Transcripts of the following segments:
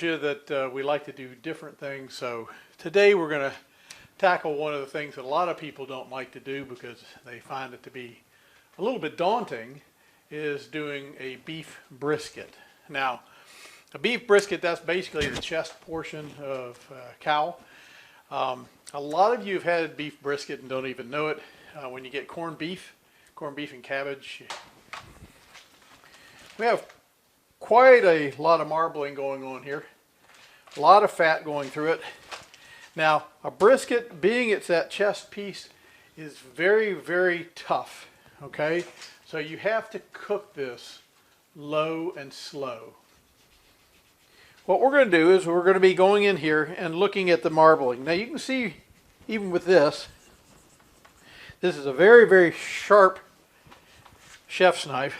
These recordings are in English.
you that we like to do different things, so today we're going to tackle one of the things that a lot of people don't like to do because they find it to be a little bit daunting, is doing a beef brisket. Now, a beef brisket, that's basically the chest portion of cow. A lot of you have had beef brisket and don't even know it. When you get corned beef and cabbage, we have quite a lot of marbling going on here. A lot of fat going through it. Now, a brisket, being it's that chest piece, is very, very tough, okay? So you have to cook this low and slow. What we're going to do is we're going to be going in here and looking at the marbling. Now you can see, even with this is a very, very sharp chef's knife.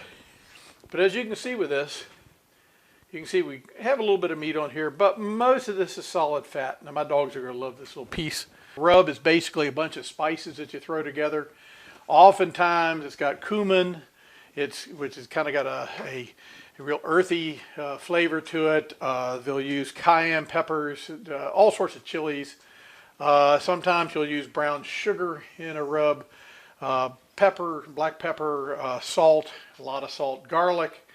But as you can see with this, you can see we have a little bit of meat on here, but most of this is solid fat. Now my dogs are going to love this little piece. Rub is basically a bunch of spices that you throw together. Oftentimes it's got cumin, which has kind of got a real earthy flavor to it. They'll use cayenne peppers, all sorts of chilies. Sometimes you'll use brown sugar in a rub, pepper, black pepper, salt, a lot of salt, garlic.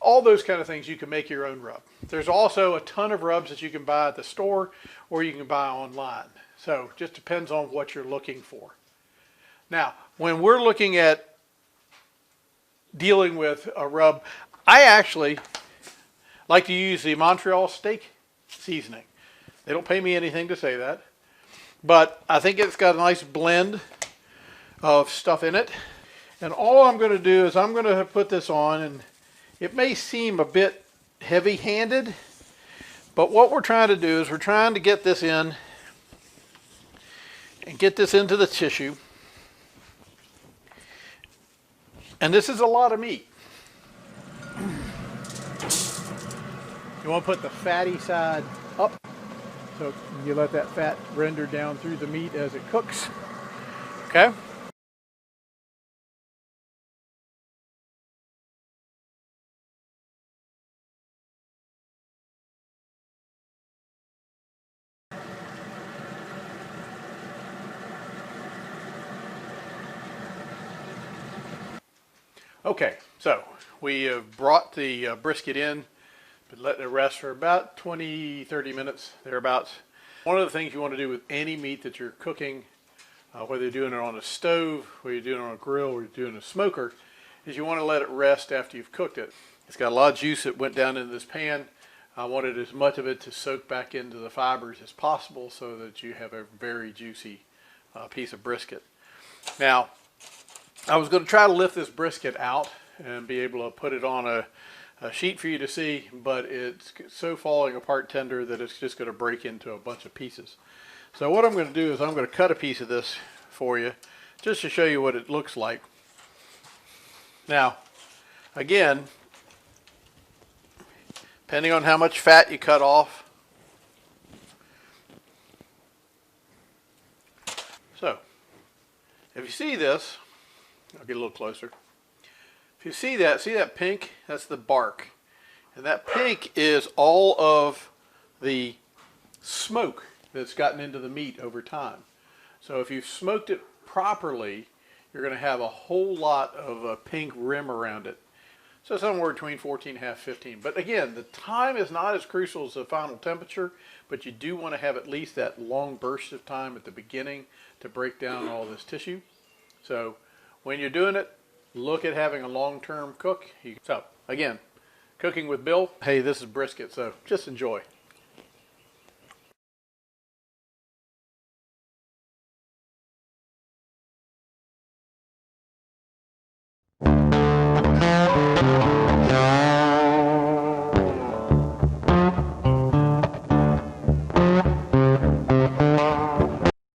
All those kind of things, you can make your own rub. There's also a ton of rubs that you can buy at the store or you can buy online. So it just depends on what you're looking for. Now, when we're looking at dealing with a rub, I actually like to use the Montreal steak seasoning. They don't pay me anything to say that, but I think it's got a nice blend of stuff in it. And all I'm going to do is I'm going to put this on, and it may seem a bit heavy-handed, but what we're trying to do is we're trying to get this in and get this into the tissue. And this is a lot of meat. You want to put the fatty side up, so you let that fat render down through the meat as it cooks. Okay? Okay, so we have brought the brisket in, but letting it rest for about 20-30 minutes, thereabouts. One of the things you want to do with any meat that you're cooking, whether you're doing it on a stove, whether you're doing it on a grill, or you're doing a smoker, is you want to let it rest after you've cooked it. It's got a lot of juice that went down into this pan. I wanted as much of it to soak back into the fibers as possible so that you have a very juicy piece of brisket. Now, I was going to try to lift this brisket out and be able to put it on a sheet for you to see, but it's so falling apart tender that it's just going to break into a bunch of pieces. So what I'm going to do is I'm going to cut a piece of this for you just to show you what it looks like. Now, again, depending on how much fat you cut off. So, if you see this, I'll get a little closer. If you see that pink? That's the bark. And that pink is all of the smoke that's gotten into the meat over time. So if you've smoked it properly, you're going to have a whole lot of a pink rim around it. So somewhere between 14.5, 15. But again, the time is not as crucial as the final temperature, but you do want to have at least that long burst of time at the beginning to break down all this tissue. So when you're doing it, look at having a long-term cook. So, again, cooking with Bill. Hey, this is brisket, so just enjoy.